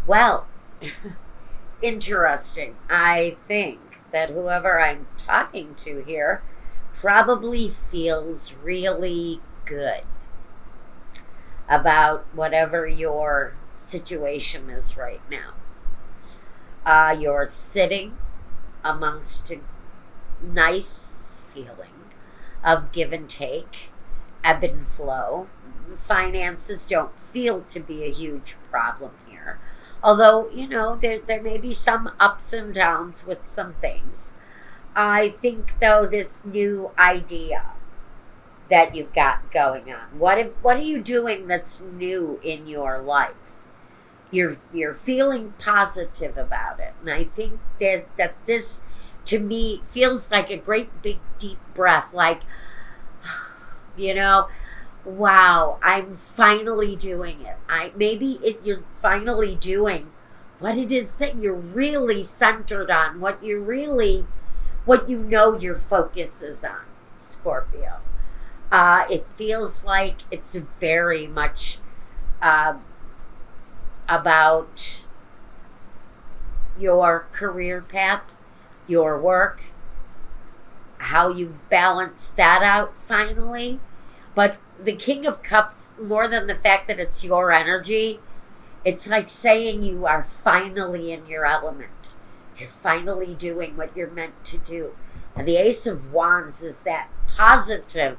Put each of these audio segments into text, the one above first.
Well, interesting. I think that whoever I'm talking to here probably feels really good about whatever your situation is right now. You're sitting amongst a nice feeling of give and take, ebb and flow. Finances don't feel to be a huge problem here. Although, there may be some ups and downs with some things. I think, though, this new idea that you've got going on, what are you doing that's new in your life? You're feeling positive about it. And I think that this, to me, feels like a great big deep breath, like, you know, wow, I'm finally doing it. You're finally doing what it is that you're really centered on, what your focus is on, Scorpio. It feels like it's very much uh, about your career path, your work, how you've balanced that out finally. But the King of Cups, more than the fact that it's your energy, it's like saying you are finally in your element. You're finally doing what you're meant to do. And the Ace of Wands is that positive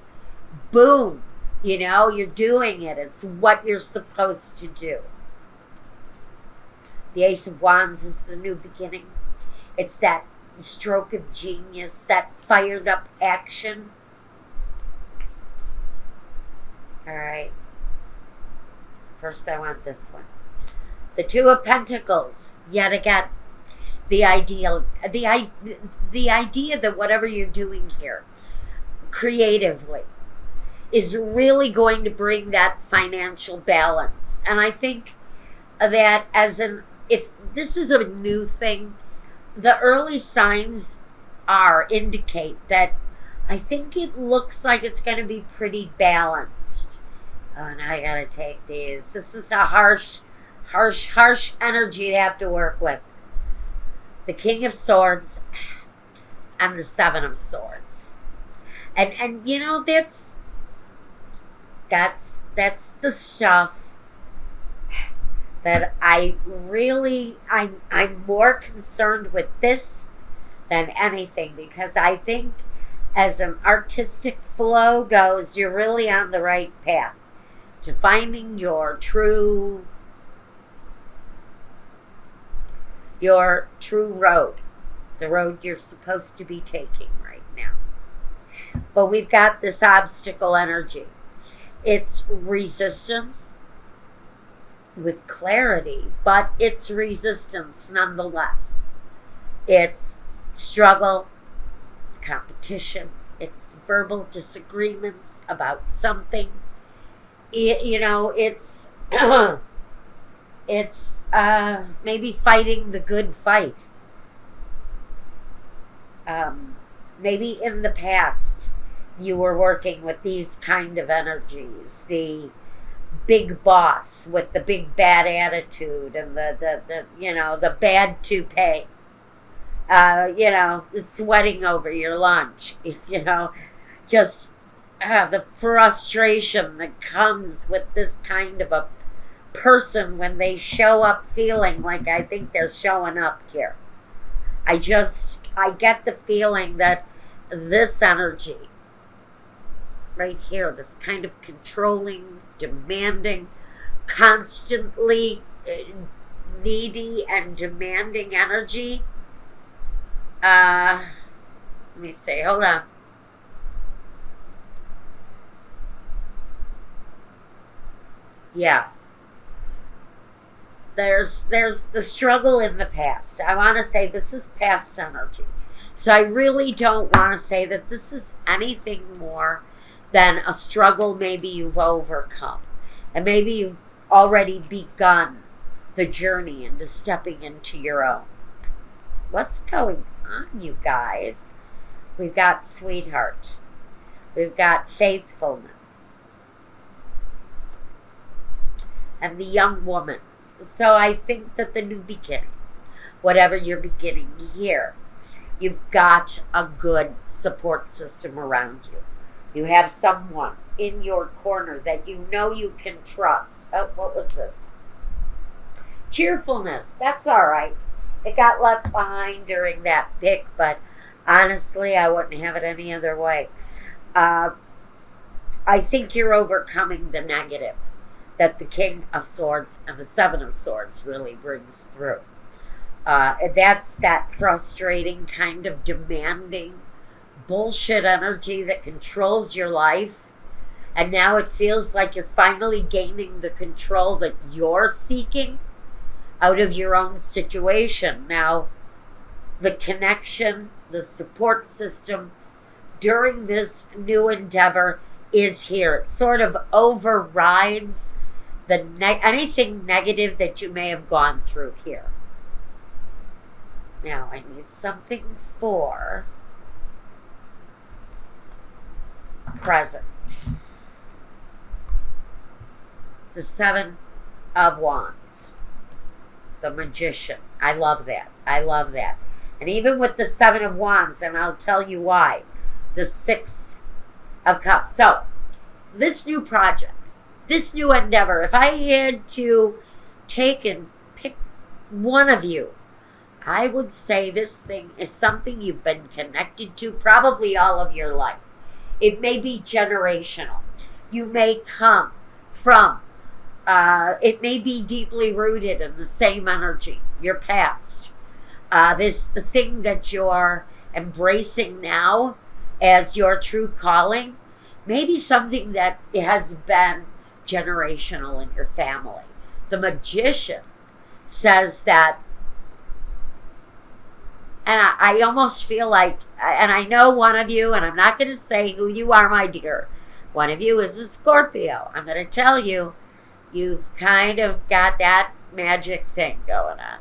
boom. You're doing it. It's what you're supposed to do. The Ace of Wands is the new beginning. It's that stroke of genius, that fired up action. All right. First, I want this one. The Two of Pentacles, yet again. The idea that whatever you're doing here, creatively, is really going to bring that financial balance. And I think that if this is a new thing, the early signs indicate that I think it looks like it's going to be pretty balanced. Oh, now I got to take these. This is a harsh energy to have to work with. The King of Swords and the Seven of Swords. And that's the stuff that I'm more concerned with this than anything, because I think as an artistic flow goes, you're really on the right path to finding your true road, the road you're supposed to be taking right now. But we've got this obstacle energy. It's resistance with clarity, but it's resistance nonetheless. It's struggle, competition, it's verbal disagreements about something. It's it's maybe fighting the good fight. Maybe in the past you were working with these kind of energies, the big boss with the big bad attitude and the bad toupee, sweating over your lunch, just the frustration that comes with this kind of a person when they show up feeling like I think they're showing up here. I get the feeling that this energy right here, this kind of controlling, demanding, constantly needy and demanding energy. Let me see, hold on. Yeah. There's the struggle in the past. I want to say this is past energy. So I really don't want to say that this is anything more than a struggle maybe you've overcome. And maybe you've already begun the journey into stepping into your own. What's going on, you guys? We've got sweetheart. We've got faithfulness. And the young woman So I think that the new beginning, whatever you're beginning here, you've got a good support system around you. You have someone in your corner that you know you can trust. Oh, what was this? Cheerfulness. That's all right. It got left behind during that pick, but honestly, I wouldn't have it any other way. I think you're overcoming the negative that the King of Swords and the Seven of Swords really brings through. That's that frustrating, kind of demanding bullshit energy that controls your life. And now it feels like you're finally gaining the control that you're seeking out of your own situation. Now, the connection, the support system during this new endeavor is here. It sort of overrides anything negative that you may have gone through here. Now, I need something for present. The Seven of Wands. The Magician. I love that. I love that. And even with the Seven of Wands, and I'll tell you why, the Six of Cups. So, this new project, this new endeavor, if I had to take and pick one of you, I would say this thing is something you've been connected to probably all of your life. It may be generational. You may come from, it may be deeply rooted in the same energy, your past. The thing that you're embracing now as your true calling, maybe something that has been generational in your family. The Magician says that, and I almost feel like, and I know one of you, and I'm not going to say who you are, my dear. One of you is a Scorpio. I'm going to tell you, you've kind of got that magic thing going on.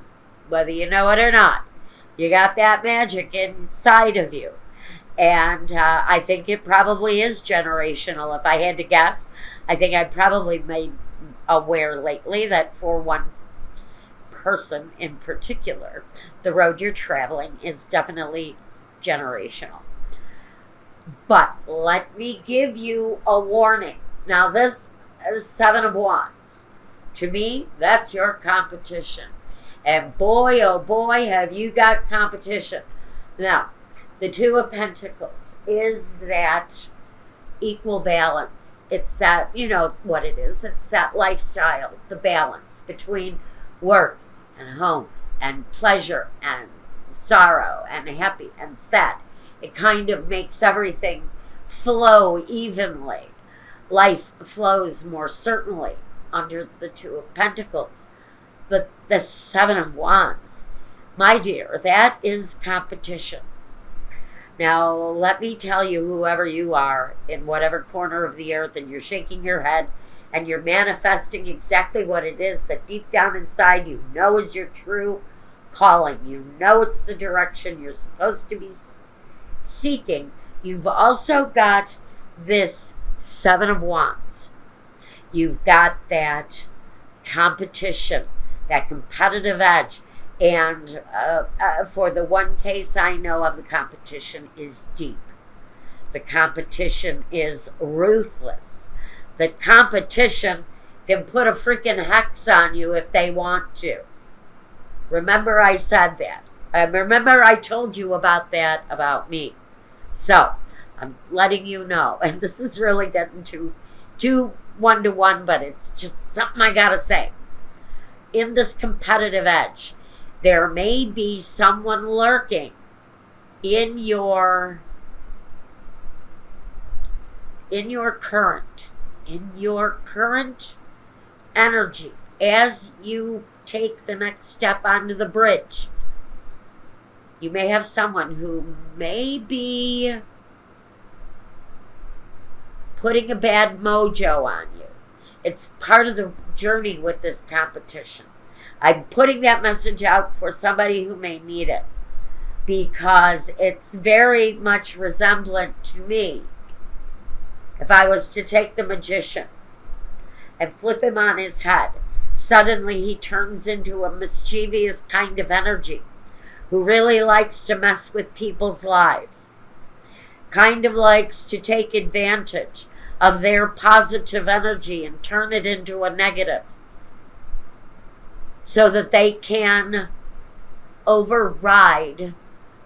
Whether you know it or not, you got that magic inside of you. And I think it probably is generational. If I had to guess, I think I probably made aware lately that for one person in particular, the road you're traveling is definitely generational. But let me give you a warning. Now, this is Seven of Wands. To me, that's your competition. And boy, oh boy, have you got competition. Now, the Two of Pentacles is that equal balance. It's that, you know what it is. It's that lifestyle, the balance between work and home and pleasure and sorrow and happy and sad. It kind of makes everything flow evenly. Life flows more certainly under the Two of Pentacles. But the Seven of Wands, my dear, that is competition. Now, let me tell you, whoever you are, in whatever corner of the earth, and you're shaking your head, and you're manifesting exactly what it is that deep down inside you know is your true calling. You know it's the direction you're supposed to be seeking. You've also got this Seven of Wands. You've got that competition, that competitive edge. And for the one case I know of, the competition is deep. The competition is ruthless. The competition can put a freaking hex on you if they want to. Remember I said that. Remember I told you about that about me. So, I'm letting you know. And this is really getting too one-to-one, but it's just something I gotta say. In this competitive edge, there may be someone lurking in your current energy as you take the next step onto the bridge. You may have someone who may be putting a bad mojo on you. It's part of the journey with this competition. I'm putting that message out for somebody who may need it, because it's very much resemblant to me. If I was to take the Magician and flip him on his head, Suddenly he turns into a mischievous kind of energy who really likes to mess with people's lives, kind of likes to take advantage of their positive energy and turn it into a negative so that they can override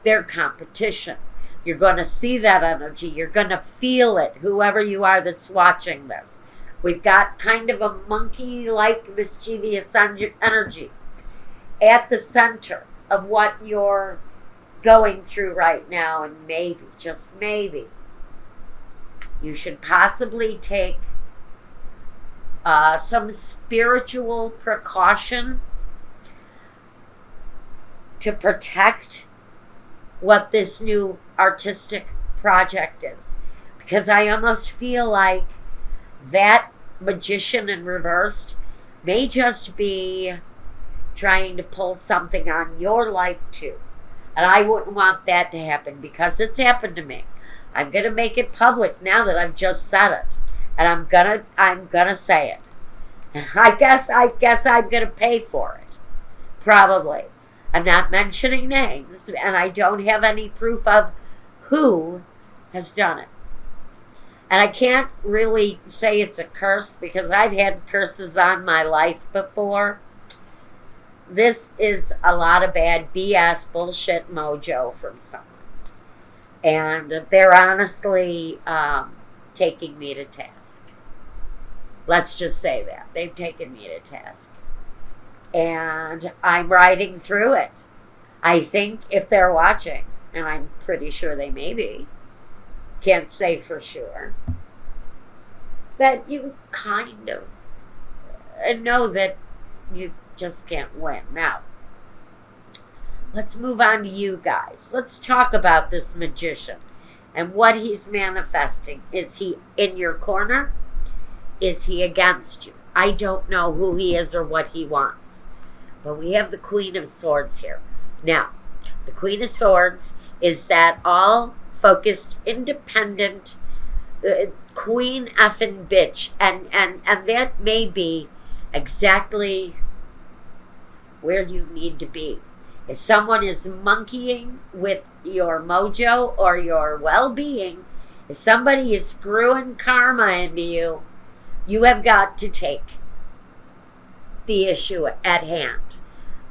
their competition. You're going to see that energy. You're going to feel it, whoever you are that's watching this. We've got kind of a monkey-like mischievous energy at the center of what you're going through right now. And maybe, just maybe, you should possibly take some spiritual precaution to protect what this new artistic project is. Because I almost feel like that magician in reversed may just be trying to pull something on your life too. And I wouldn't want that to happen because it's happened to me. I'm going to make it public now that I've just said it. And I'm gonna say it. And I guess I'm going to pay for it. Probably. I'm not mentioning names, and I don't have any proof of who has done it. And I can't really say it's a curse because I've had curses on my life before. This is a lot of bad BS, bullshit mojo from someone. And they're honestly taking me to task. Let's just say that. They've taken me to task. And I'm riding through it. I think if they're watching, and I'm pretty sure they may be, can't say for sure, that you kind of know that you just can't win. Now, let's move on to you guys. Let's talk about this magician and what he's manifesting. Is he in your corner? Is he against you? I don't know who he is or what he wants. But we have the Queen of Swords here. Now, the Queen of Swords is that all-focused, independent, queen effing bitch. And that may be exactly where you need to be. If someone is monkeying with your mojo or your well-being, if somebody is screwing karma into you, you have got to take the issue at hand.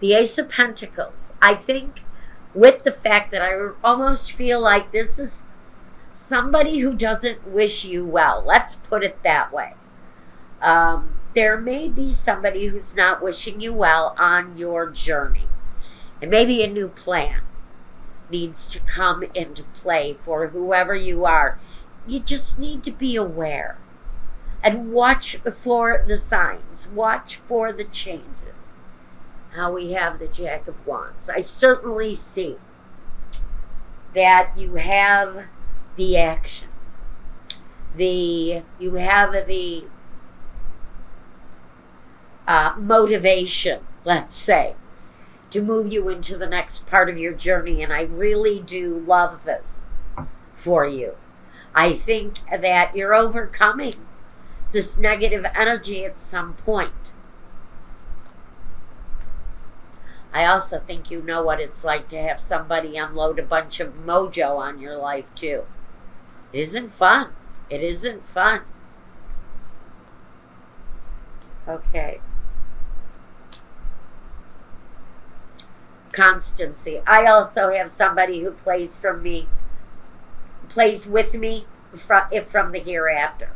The Ace of Pentacles, I think, with the fact that I almost feel like this is somebody who doesn't wish you well. Let's put it that way. There may be somebody who's not wishing you well on your journey. And maybe a new plan needs to come into play for whoever you are. You just need to be aware. And watch for the signs. Watch for the changes. Now we have the Jack of Wands. I certainly see that you have the action. You have the motivation, let's say, to move you into the next part of your journey. And I really do love this for you. I think that you're overcoming this negative energy at some point. I also think you know what it's like to have somebody unload a bunch of mojo on your life too. It isn't fun. It isn't fun. Okay. Constancy. I also have somebody who plays with me from the hereafter.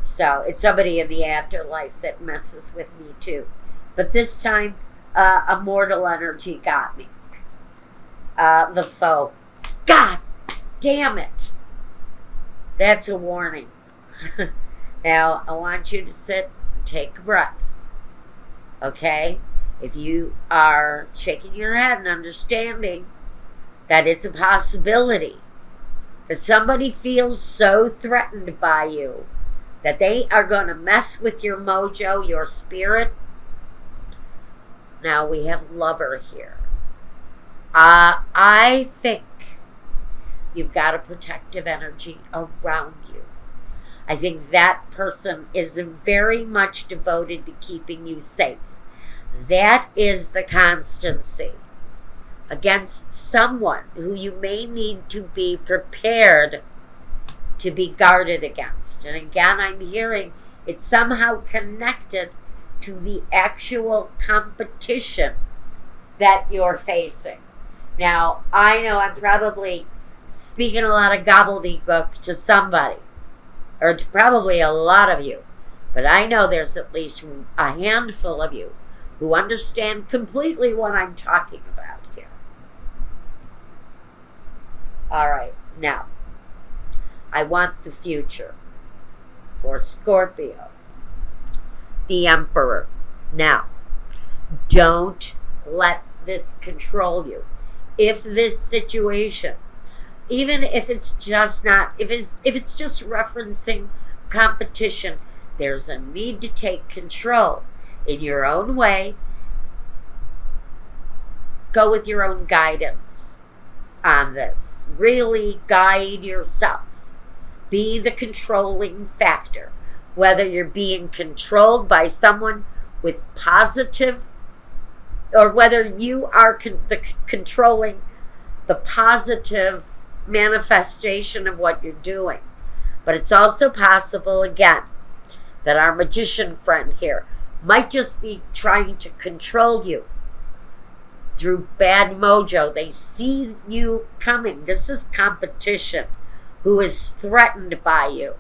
So it's somebody in the afterlife that messes with me too. But this time, a mortal energy got me. The foe. God damn it. That's a warning. Now, I want you to sit and take a breath. Okay? If you are shaking your head and understanding that it's a possibility that somebody feels so threatened by you that they are going to mess with your mojo, your spirit. Now we have Lover here. I think you've got a protective energy around you. I think that person is very much devoted to keeping you safe. That is the constancy against someone who you may need to be prepared to be guarded against. And again, I'm hearing it's somehow connected to the actual competition that you're facing. Now, I know I'm probably speaking a lot of gobbledygook to somebody, or to probably a lot of you, but I know there's at least a handful of you who understand completely what I'm talking about here. All right, now, I want the future for Scorpio, the Emperor. Now, don't let this control you. If this situation, even if it's just not, if it's just referencing competition, there's a need to take control in your own way. Go with your own guidance on this. Really guide yourself. Be the controlling factor. Whether you're being controlled by someone with positive, or whether you are controlling the positive manifestation of what you're doing. But it's also possible, again, that our magician friend here might just be trying to control you through bad mojo. They see you coming. This is competition who is threatened by you.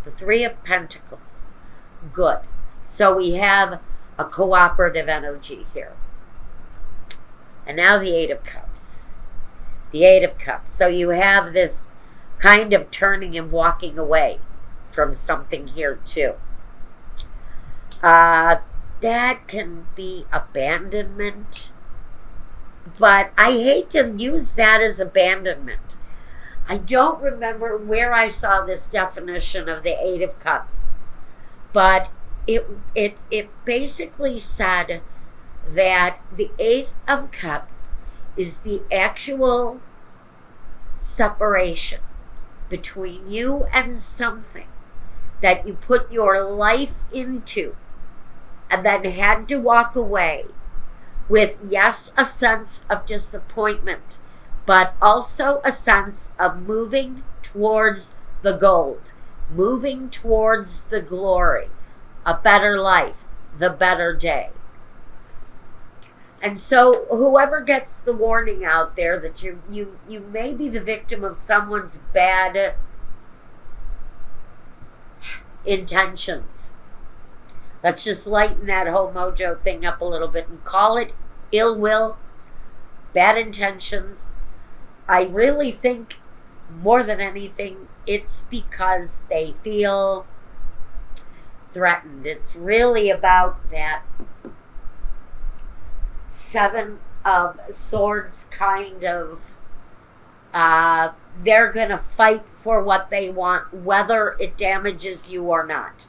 The Three of Pentacles. Good. So we have a cooperative energy here. And now the Eight of Cups. The Eight of Cups. So you have this kind of turning and walking away from something here too. That can be abandonment. But I hate to use that as abandonment. I don't remember where I saw this definition of the Eight of Cups. But it basically said that the Eight of Cups is the actual separation between you and something that you put your life into and then had to walk away with, yes, a sense of disappointment, but also a sense of moving towards the gold, moving towards the glory, a better life, the better day. And so whoever gets the warning out there that you may be the victim of someone's bad intentions. Let's just lighten that whole mojo thing up a little bit and call it ill will, bad intentions. I really think more than anything, it's because they feel threatened. It's really about that Seven of Swords kind of, they're going to fight for what they want, whether it damages you or not.